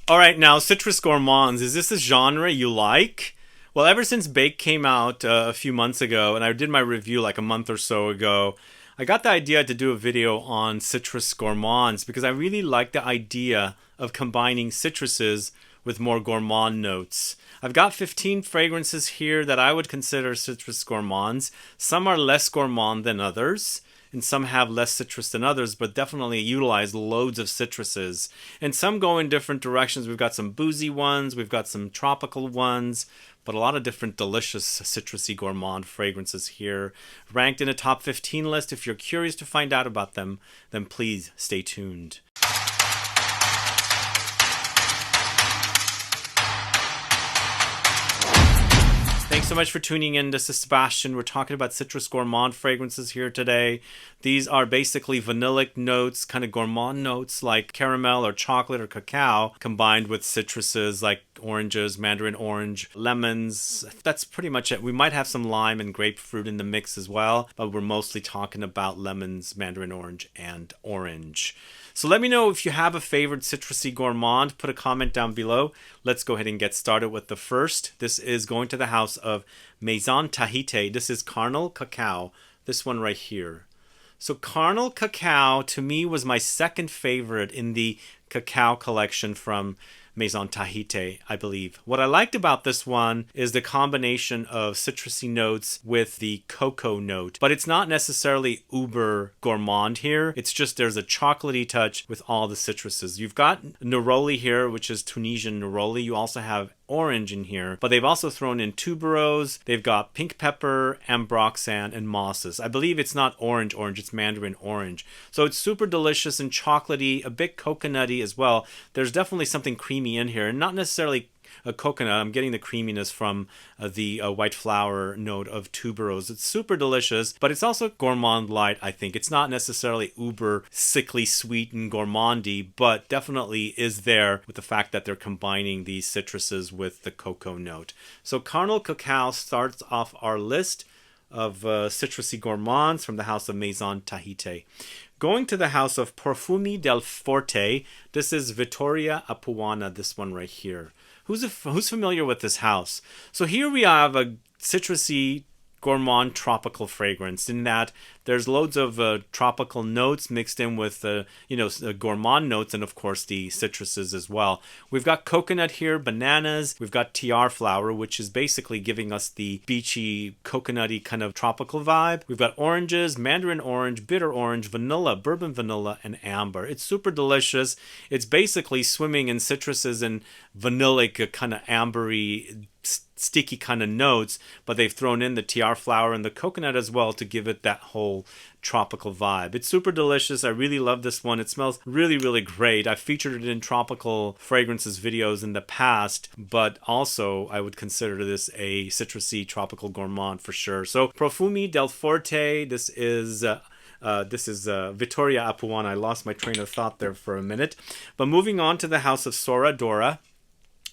Alright, now Citrus Gourmands, is this a genre you like? Well, ever since Bake came out a few months ago, and I did my review like a month or so ago, I got the idea to do a video on Citrus Gourmands because I really like the idea of combining citruses with more gourmand notes. I've got 15 fragrances here that I would consider Citrus Gourmands. Some are less gourmand than others, and some have less citrus than others, but definitely utilize loads of citruses. And some go in different directions. We've got some boozy ones, we've got some tropical ones, but a lot of different delicious citrusy gourmand fragrances here, ranked in a top 15 list. If you're curious to find out about them, then please stay tuned. Thanks so much for tuning in. This is Sebastian. We're talking about citrus gourmand fragrances here today. These are basically vanillic notes, kind of gourmand notes like caramel or chocolate or cacao, combined with citruses like oranges, mandarin orange, lemons. That's pretty much it. We might have some lime and grapefruit in the mix as well, but we're mostly talking about lemons, mandarin orange, and orange. So let me know if you have a favorite citrusy gourmand. Put a comment down below. Let's go ahead and get started with the first. This is going to the house of MAISON TAHITE. This is CARNAL Cacao. This one right here. So CARNAL Cacao to me was my second favorite in the cacao collection from MAISON TAHITE, I believe. What I liked about this one is the combination of citrusy notes with the cocoa note, but it's not necessarily uber gourmand here. It's just there's a chocolatey touch with all the citruses. You've got Neroli here, which is Tunisian Neroli. You also have orange in here, but they've also thrown in tuberose. They've got pink pepper, ambroxan, and mosses. I believe it's not orange, it's mandarin orange. So it's super delicious and chocolatey, a bit coconutty as well. There's definitely something creamy in here, and not necessarily a coconut. I'm getting the creaminess from the white flower note of tuberose. It's super delicious, but it's also gourmand light, I think. It's not necessarily uber sickly sweet and gourmandy, but definitely is there with the fact that they're combining these citruses with the cocoa note. So CARNAL Cacao starts off our list of citrusy gourmands from the house of MAISON TAHITE. Going to the house of Profumi del Forte, this is VITTORIA APUANA, this one right here. Who's familiar with this house? So here we have a citrusy gourmand tropical fragrance in that there's loads of tropical notes mixed in with gourmand notes, and of course the citruses as well. We've got coconut here, bananas, we've got Tiare flower, which is basically giving us the beachy coconutty kind of tropical vibe. We've got oranges, mandarin orange, bitter orange, vanilla, bourbon vanilla, and amber. It's super delicious. It's basically swimming in citruses and vanillic kind of ambery sticky kind of notes, but they've thrown in the Tiare flower and the coconut as well to give it that whole tropical vibe. It's super delicious. I really love this one. It smells really, really great. I've featured it in tropical fragrances videos in the past, but also I would consider this a citrusy tropical gourmand for sure. So Profumi del Forte, this is VITTORIA APUANA. I lost my train of thought there for a minute. But moving on to the house of SORA DORA,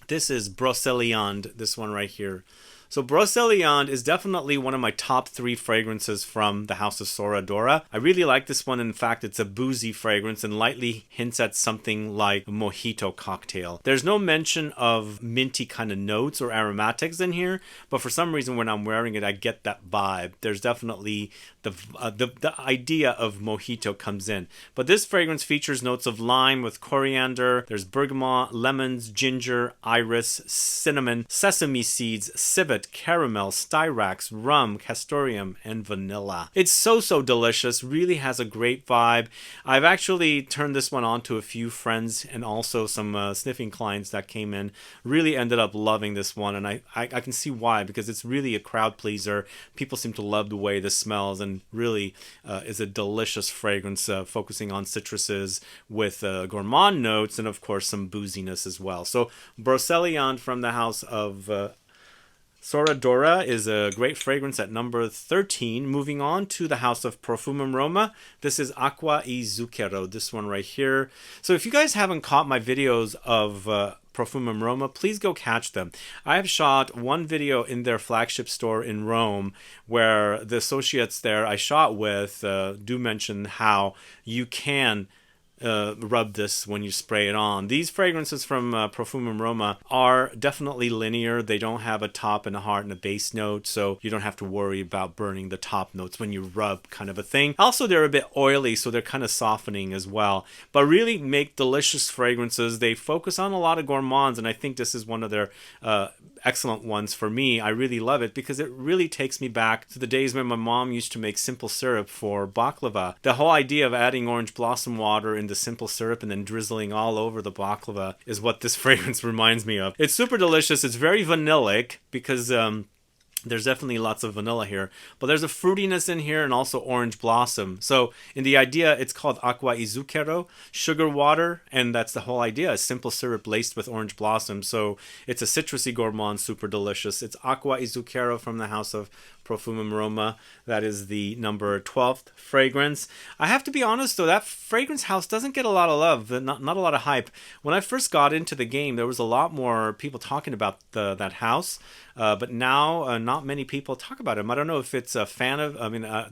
this is BROCELIANDE, this one right here. So BROCELIANDE is definitely one of my top 3 fragrances from the house of SORA DORA. I really like this one. In fact, it's a boozy fragrance and lightly hints at something like a mojito cocktail. There's no mention of minty kind of notes or aromatics in here, but for some reason when I'm wearing it, I get that vibe. There's definitely the idea of mojito comes in. But this fragrance features notes of lime with coriander. There's bergamot, lemons, ginger, iris, cinnamon, sesame seeds, civet, caramel, styrax, rum, castoreum, and vanilla. It's so delicious. Really has a great vibe. I've actually turned this one on to a few friends and also some sniffing clients that came in. Really ended up loving this one, and I can see why, because it's really a crowd pleaser. People seem to love the way this smells, and really is a delicious fragrance focusing on citruses with gourmand notes and of course some booziness as well. So BROCELIANDE from the house of SORA DORA is a great fragrance at number 13. Moving on to the house of PROFUMUM ROMA. This is ACQUA e ZUCCHERO, this one right here. So if you guys haven't caught my videos of PROFUMUM ROMA, please go catch them. I have shot one video in their flagship store in Rome where the associates there I shot with do mention how you can rub this when you spray it on. These fragrances from Profumum Roma are definitely linear. They don't have a top and a heart and a base note, so you don't have to worry about burning the top notes when you rub, kind of a thing. Also, they're a bit oily, so they're kind of softening as well, but really make delicious fragrances. They focus on a lot of gourmands, and I think this is one of their excellent ones for me. I really love it because it really takes me back to the days when my mom used to make simple syrup for baklava. The whole idea of adding orange blossom water in the simple syrup and then drizzling all over the baklava is what this fragrance reminds me of. It's super delicious. It's very vanillic because there's definitely lots of vanilla here, but there's a fruitiness in here and also orange blossom. So in the idea, it's called ACQUA y ZUCCHERO, sugar water, and that's the whole idea, a simple syrup laced with orange blossom. So it's a citrusy gourmand, super delicious. It's ACQUA y ZUCCHERO from the house of Profumum Roma. That is the number 12th fragrance. I have to be honest though, that fragrance house doesn't get a lot of love, not a lot of hype. When I first got into the game, there was a lot more people talking about that house, but now not many people talk about him. I don't know if it's a fan of,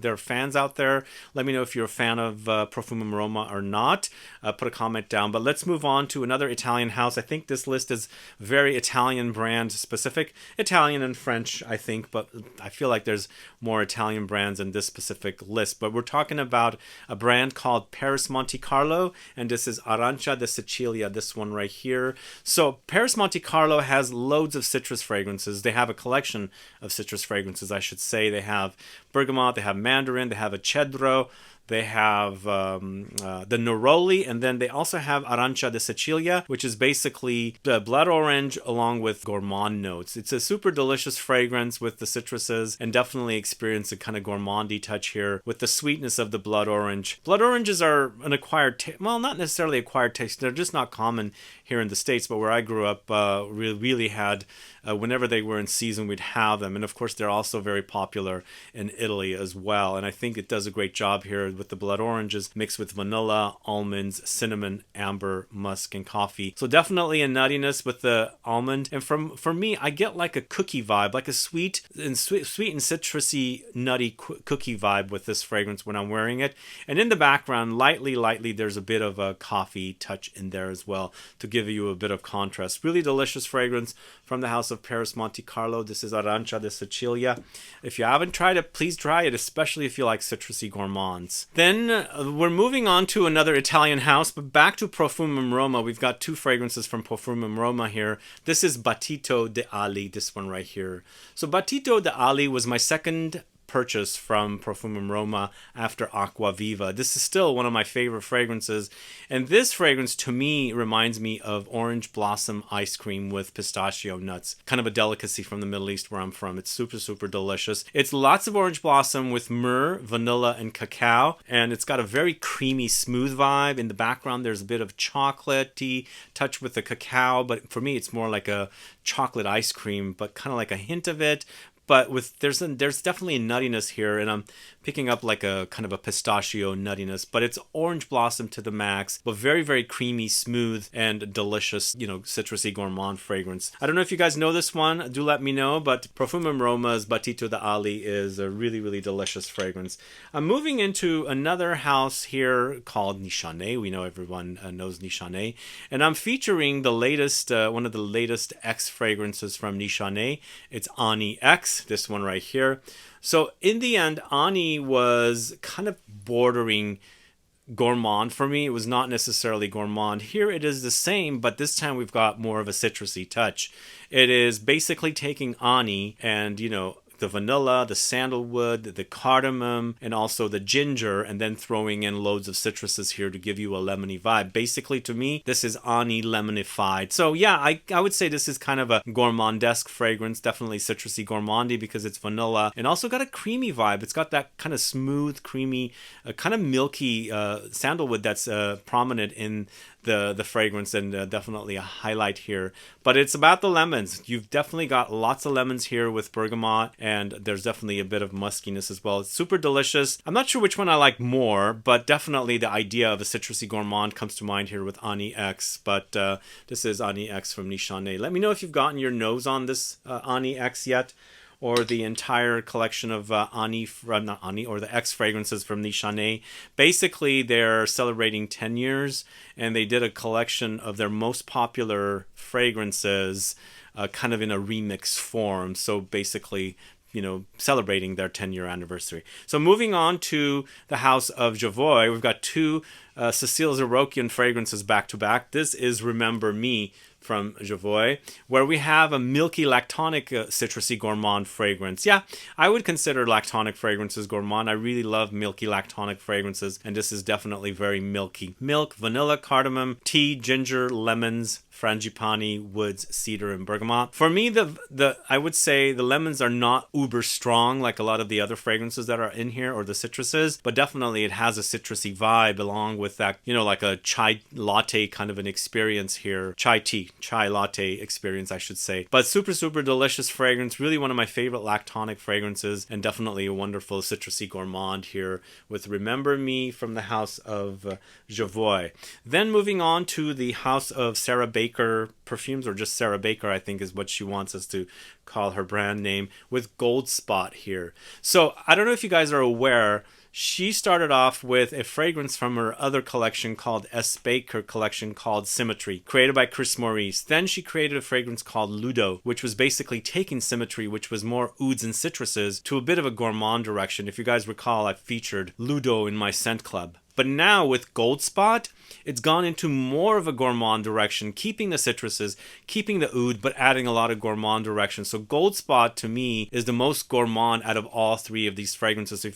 there are fans out there. Let me know if you're a fan of Profumum Roma or not. Put a comment down, but let's move on to another Italian house. I think this list is very Italian brand specific, Italian and French, I think, but I feel like there's more Italian brands in this specific list. But we're talking about a brand called PERRIS Monte Carlo, and this is Arancia de Sicilia, this one right here. So PERRIS Monte Carlo has loads of citrus fragrances. They have a collection of citrus fragrances, I should say. They have Bergamot, they have Mandarin, they have a Cedro, they have the Neroli, and then they also have Arancia de Sicilia, which is basically the blood orange along with gourmand notes. It's a super delicious fragrance with the citruses, and definitely experience a kind of gourmandy touch here with the sweetness of the blood orange. Blood oranges are an acquired taste, well, not necessarily acquired taste, they're just not common here in the States, but where I grew up, really had, whenever they were in season, we'd have them. And of course, they're also very popular in Italy as well. And I think it does a great job here with the blood oranges mixed with vanilla, almonds, cinnamon, amber, musk, and coffee. So definitely a nuttiness with the almond. And for me, I get like a cookie vibe, like a sweet and citrusy, nutty cookie vibe with this fragrance when I'm wearing it. And in the background, lightly, there's a bit of a coffee touch in there as well to give you a bit of contrast. Really delicious fragrance from the house of PERRIS Monte Carlo. This is Arancia de Sicilia. If you haven't tried it, please try it, especially if you like citrusy gourmands. Then we're moving on to another Italian house, but back to Profumum Roma. We've got two fragrances from Profumum Roma here. This is Battito de Ali, this one right here. So Battito de Ali was my second purchase from Profumum Roma after Acqua Viva. This is still one of my favorite fragrances, and this fragrance to me reminds me of orange blossom ice cream with pistachio nuts, kind of a delicacy from the Middle East where I'm from. It's super delicious. It's lots of orange blossom with myrrh, vanilla, and cacao, and it's got a very creamy, smooth vibe. In the background there's a bit of chocolatey touch with the cacao, but for me it's more like a chocolate ice cream, but kind of like a hint of it. But with there's definitely a nuttiness here, and I'm picking up like a kind of a pistachio nuttiness, but it's orange blossom to the max, but very creamy, smooth, and delicious, citrusy gourmand fragrance. I don't know if you guys know this one, do let me know, but Profumum Roma's Battito de Ali is a really delicious fragrance. I'm moving into another house here called NISHANE. We know everyone knows NISHANE, and I'm featuring the latest, one of the latest X fragrances from NISHANE. It's Ani X, this one right here. So in the end, Ani was kind of bordering gourmand for me. It was not necessarily gourmand. Here it is the same, but this time we've got more of a citrusy touch. It is basically taking Ani and, the vanilla, the sandalwood, the cardamom, and also the ginger, and then throwing in loads of citruses here to give you a lemony vibe. Basically, to me, this is Ani lemonified. So yeah, I would say this is kind of a gourmandesque fragrance, definitely citrusy gourmandy because it's vanilla, and also got a creamy vibe. It's got that kind of smooth, creamy, kind of milky sandalwood that's prominent in the fragrance, and definitely a highlight here. But it's about the lemons. You've definitely got lots of lemons here with bergamot, and there's definitely a bit of muskiness as well. It's super delicious. I'm not sure which one I like more, but definitely the idea of a citrusy gourmand comes to mind here with Ani X. But this is Ani X from NISHANE. Let me know if you've gotten your nose on this Ani X yet, or the entire collection of Ani, not Ani, or the X fragrances from NISHANE. Basically, they're celebrating 10 years, and they did a collection of their most popular fragrances kind of in a remix form. So basically, you know, celebrating their 10-year anniversary. So moving on to the house of Javoy, we've got two Cécile Zarokian fragrances back to back. This is Remember Me from Javoy, where we have a milky lactonic citrusy gourmand fragrance. Yeah, I would consider lactonic fragrances gourmand. I really love milky lactonic fragrances, and this is definitely very milky. Milk, vanilla, cardamom, tea, ginger, lemons, frangipani, woods, cedar, and bergamot. For me, I would say the lemons are not uber strong like a lot of the other fragrances that are in here, or the citruses, but definitely it has a citrusy vibe along with that, you know, like a chai latte kind of an experience here. Chai latte experience, I should say. But super, super delicious fragrance. Really one of my favorite lactonic fragrances, and definitely a wonderful citrusy gourmand here with Remember Me from the house of Javoy. Then moving on to the house of Sarah Baker Perfumes, or just Sarah Baker, I think is what she wants us to call her brand name, with Gold Spot here. So I don't know if you guys are aware, she started off with a fragrance from her other collection called S. Baker collection called Symmetry, created by Chris Maurice. Then she created a fragrance called Ludo, which was basically taking Symmetry, which was more ouds and citruses, to a bit of a gourmand direction. If you guys recall, I featured Ludo in my scent club. But now with Gold Spot, it's gone into more of a gourmand direction, keeping the citruses, keeping the oud, but adding a lot of gourmand direction. So Gold Spot to me is the most gourmand out of all three of these fragrances. So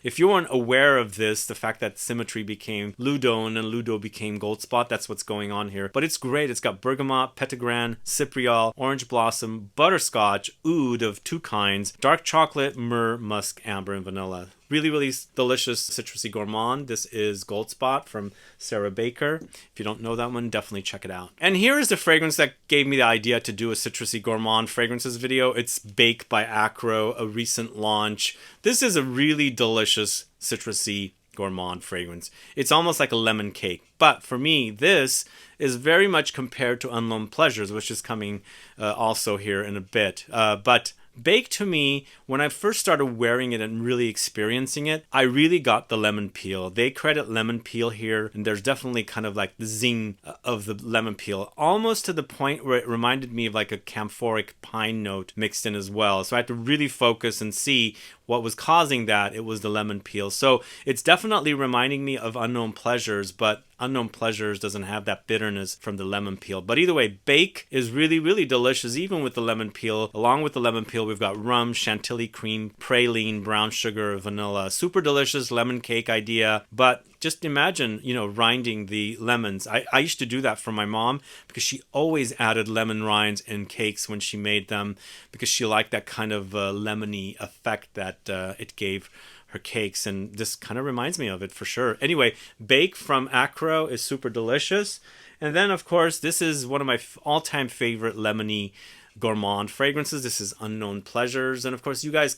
if you weren't aware of this, the fact that Symmetry became Ludo and then Ludo became Gold Spot, that's what's going on here. But it's great. It's got bergamot, petitgrain, cypriol, orange blossom, butterscotch, oud of two kinds, dark chocolate, myrrh, musk, amber, and vanilla. Really, really delicious citrusy gourmand. This is Gold Spot from Sarah Baker. If you don't know that one, definitely check it out. And here is the fragrance that gave me the idea to do a citrusy gourmand fragrances video. It's Bake by ACQUA, a recent launch. This is a really delicious citrusy gourmand fragrance. It's almost like a lemon cake. But for me, this is very much compared to Unknown Pleasures, which is coming also here in a bit. But Bake to me, when I first started wearing it and really experiencing it, I really got the lemon peel. They credit lemon peel here, and there's definitely kind of like the zing of the lemon peel, almost to the point where it reminded me of like a camphoric pine note mixed in as well. So I had to really focus and see what was causing that. It was the lemon peel. So it's definitely reminding me of Unknown Pleasures, but Unknown Pleasures doesn't have that bitterness from the lemon peel. But either way, Bake is really, really delicious, even with the lemon peel. Along with the lemon peel, we've got rum, chantilly cream, praline, brown sugar, vanilla. Super delicious lemon cake idea. But just imagine, you know, rinding the lemons. I used to do that for my mom because she always added lemon rinds in cakes when she made them, because she liked that kind of lemony effect that it gave her cakes, and this kind of reminds me of it for sure. Anyway, Bake from ACQUA is super delicious. And then, of course, this is one of my all-time favorite lemony gourmand fragrances. This is Unknown Pleasures, and of course you guys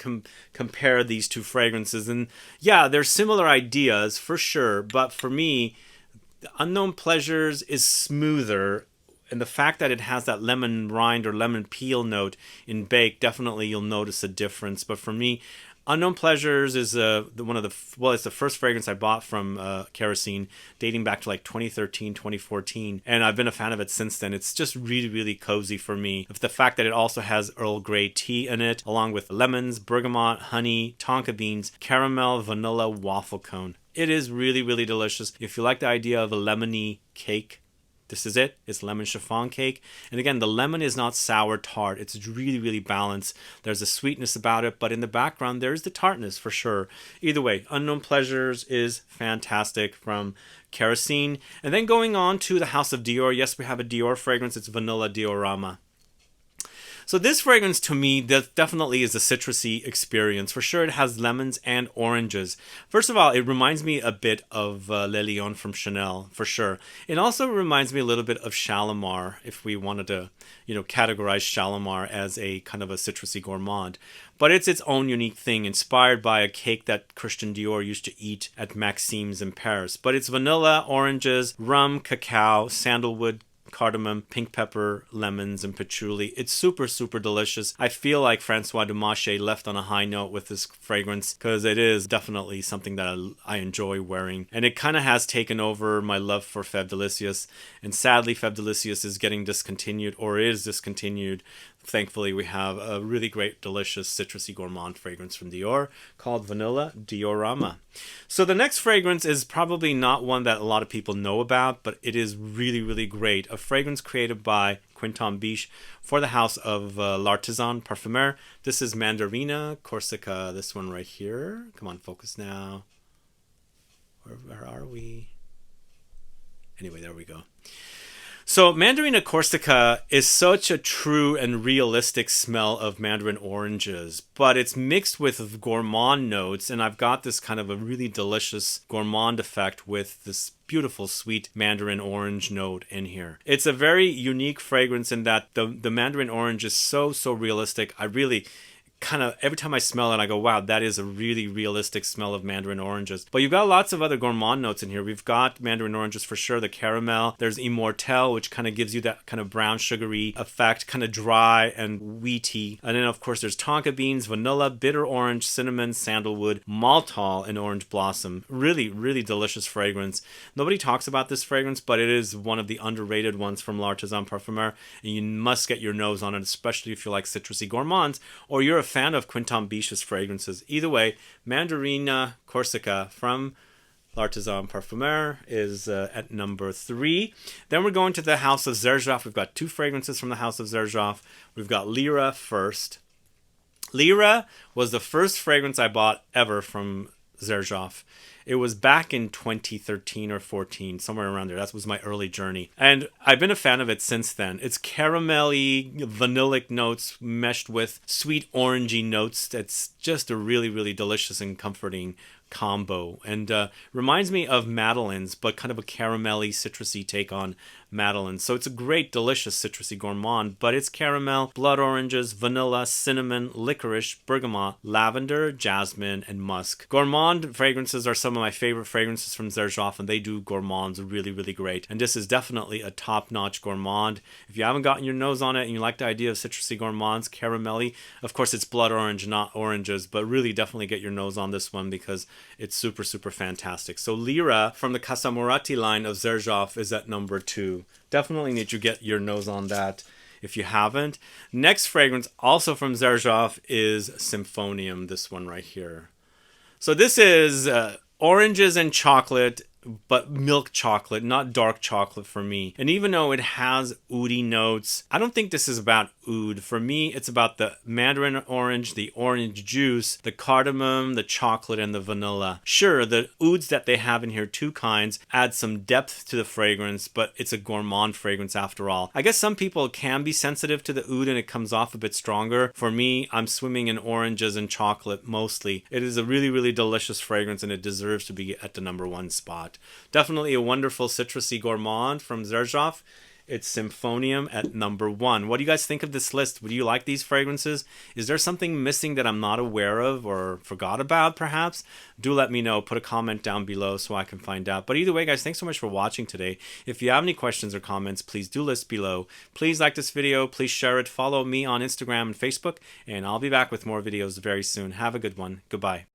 compare these two fragrances, and yeah, they're similar ideas for sure, but for me, Unknown Pleasures is smoother, and the fact that it has that lemon rind or lemon peel note in Bake, definitely you'll notice a difference. But for me, Unknown Pleasures is it's the first fragrance I bought from Kerosene, dating back to like 2013, 2014, and I've been a fan of it since then. It's just really, really cozy for me. The fact that it also has Earl Grey tea in it, along with lemons, bergamot, honey, tonka beans, caramel, vanilla, waffle cone. It is really, really delicious. If you like the idea of a lemony cake, this is it. It's lemon chiffon cake. And again, the lemon is not sour tart. It's really, really balanced. There's a sweetness about it, but in the background, there's the tartness for sure. Either way, Unknown Pleasures is fantastic from Kerosene. And then going on to the House of Dior. Yes, we have a Dior fragrance. It's Vanilla Diorama. So this fragrance to me definitely is a citrusy experience. For sure, it has lemons and oranges. First of all, it reminds me a bit of Le Lion from Chanel, for sure. It also reminds me a little bit of Shalimar, if we wanted to, categorize Shalimar as a kind of a citrusy gourmand. But it's its own unique thing, inspired by a cake that Christian Dior used to eat at Maxime's in Paris. But it's vanilla, oranges, rum, cacao, sandalwood, cardamom, pink pepper, lemons, and patchouli. It's super, super delicious. I feel like Francois Dumarche left on a high note with this fragrance because it is definitely something that I enjoy wearing. And it kind of has taken over my love for Fève Delicieuses. And sadly, Fève Delicieuses is getting discontinued or is discontinued. Thankfully, we have a really great, delicious Citrusy Gourmand fragrance from Dior called Vanilla Diorama. So the next fragrance is probably not one that a lot of people know about, but it is really, really great. A fragrance created by Quinton Biche for the house of L'Artisan Parfumeur. This is Mandarina Corsica, this one right here. Come on, focus now. Where are we? Anyway, there we go. So Mandarina Corsica is such a true and realistic smell of mandarin oranges, but it's mixed with gourmand notes, and I've got this kind of a really delicious gourmand effect with this beautiful sweet mandarin orange note in here. It's a very unique fragrance in that the mandarin orange is so realistic. I really kind of, every time I smell it, I go, wow, that is a really realistic smell of mandarin oranges. But you've got lots of other gourmand notes in here. We've got mandarin oranges for sure, the caramel. There's Immortelle, which kind of gives you that kind of brown sugary effect, kind of dry and wheaty. And then, of course, there's tonka beans, vanilla, bitter orange, cinnamon, sandalwood, maltol, and orange blossom. Really, really delicious fragrance. Nobody talks about this fragrance, but it is one of the underrated ones from L'Artisan Parfumeur. And you must get your nose on it, especially if you like citrusy gourmands or you're a fan of Quinton Biche's fragrances. Either way, Mandarina Corsica from L'Artisan Parfumeur is at number 3. Then we're going to the house of Xerjoff. We've got 2 fragrances from the house of Xerjoff. We've got Lyra first. Lyra was the first fragrance I bought ever from Xerjoff. It was back in 2013 or 14, somewhere around there. That was my early journey. And I've been a fan of it since then. It's caramelly, vanillic notes meshed with sweet orangey notes. It's just a really, really delicious and comforting combo. And reminds me of Madeleines, but kind of a caramelly, citrusy take on Madeleine. So it's a great, delicious citrusy gourmand, but it's caramel, blood oranges, vanilla, cinnamon, licorice, bergamot, lavender, jasmine, and musk. Gourmand fragrances are some of my favorite fragrances from Xerjoff, and they do gourmands really, really great. And this is definitely a top-notch gourmand. If you haven't gotten your nose on it and you like the idea of citrusy gourmands, caramelly, of course it's blood orange, not oranges, but really definitely get your nose on this one because it's super, super fantastic. So Lyra from the Casamorati line of Xerjoff is at number 2. Definitely need to get your nose on that if you haven't. Next fragrance, also from Xerjoff, is Symphonium, this one right here. So this is oranges and chocolate, but milk chocolate, not dark chocolate for me. And even though it has oudi notes, I don't think this is about oud. For me, it's about the mandarin orange, the orange juice, the cardamom, the chocolate, and the vanilla. Sure, the ouds that they have in here, 2 kinds, add some depth to the fragrance, but it's a gourmand fragrance after all. I guess some people can be sensitive to the oud and it comes off a bit stronger. For me, I'm swimming in oranges and chocolate mostly. It is a really, really delicious fragrance and it deserves to be at the number 1 spot. Definitely a wonderful citrusy gourmand from Xerjoff. It's Symphonium at number 1. What do you guys think of this list? Would you like these fragrances? Is there something missing that I'm not aware of or forgot about perhaps? Do let me know. Put a comment down below so I can find out. But either way, guys, thanks so much for watching today. If you have any questions or comments, please do list below. Please like this video. Please share it. Follow me on Instagram and Facebook. And I'll be back with more videos very soon. Have a good one. Goodbye.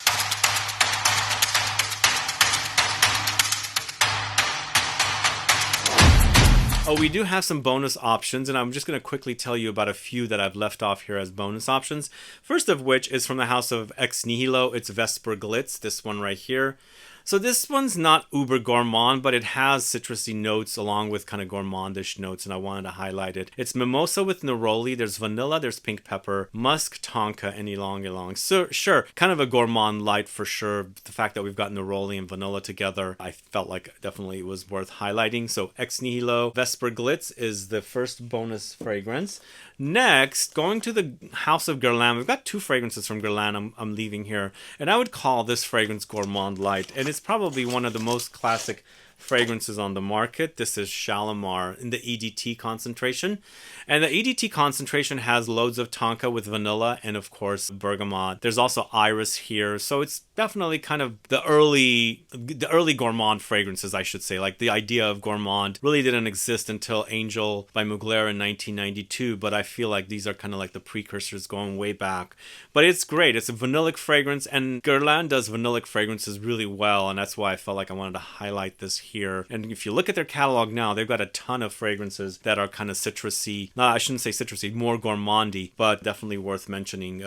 Oh, we do have some bonus options, and I'm just going to quickly tell you about a few that I've left off here as bonus options. First of which is from the house of Ex Nihilo. It's Vesper Glitz, this one right here. So this one's not uber gourmand, but it has citrusy notes along with kind of gourmandish notes, and I wanted to highlight it. It's mimosa with neroli. There's vanilla, there's pink pepper, musk, tonka, and ylang ylang. So sure, kind of a gourmand light for sure. The fact that we've got neroli and vanilla together, I felt like definitely it was worth highlighting. So Ex Nihilo Vesper Glitz is the first bonus fragrance. Next, going to the house of Guerlain. We've got 2 fragrances from Guerlain I'm leaving here, and I would call this fragrance gourmand light, and it's probably one of the most classic fragrances on the market. This is Shalimar in the EDT concentration, and the EDT concentration has loads of tonka with vanilla and of course bergamot. There's also iris here, so it's definitely kind of the early gourmand fragrances, I should say. Like the idea of gourmand really didn't exist until Angel by Mugler in 1992, but I feel like these are kind of like the precursors going way back. But it's great. It's a vanillic fragrance, and Guerlain does vanillic fragrances really well, and that's why I felt like I wanted to highlight this here. And if you look at their catalog now, they've got a ton of fragrances that are kind of citrusy. No, I shouldn't say citrusy, more gourmandy, but definitely worth mentioning.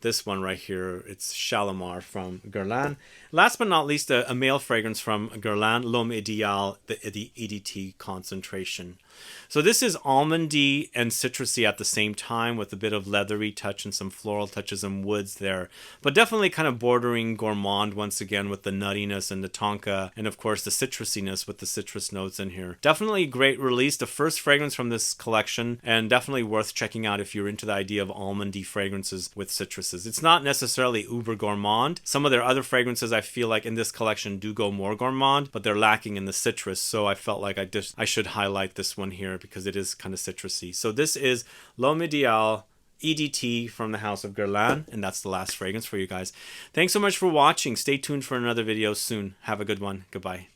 This one right here, it's Shalimar from Guerlain. Last but not least, a male fragrance from Guerlain, L'Homme Idéal, the EDT concentration. So this is almondy and citrusy at the same time, with a bit of leathery touch and some floral touches and woods there. But definitely kind of bordering gourmand once again, with the nuttiness and the tonka, and of course the citrusiness with the citrus notes in here. Definitely a great release, the first fragrance from this collection, and definitely worth checking out if you're into the idea of almondy fragrances with citruses. It's not necessarily uber gourmand. Some of their other fragrances I feel like in this collection do go more gourmand, but they're lacking in the citrus, so I felt like I should highlight this one here because it is kind of citrusy. So this is L'Homme Idéal EDT from the house of Guerlain, and that's the last fragrance for you guys. Thanks so much for watching. Stay tuned for another video soon. Have a good one. Goodbye.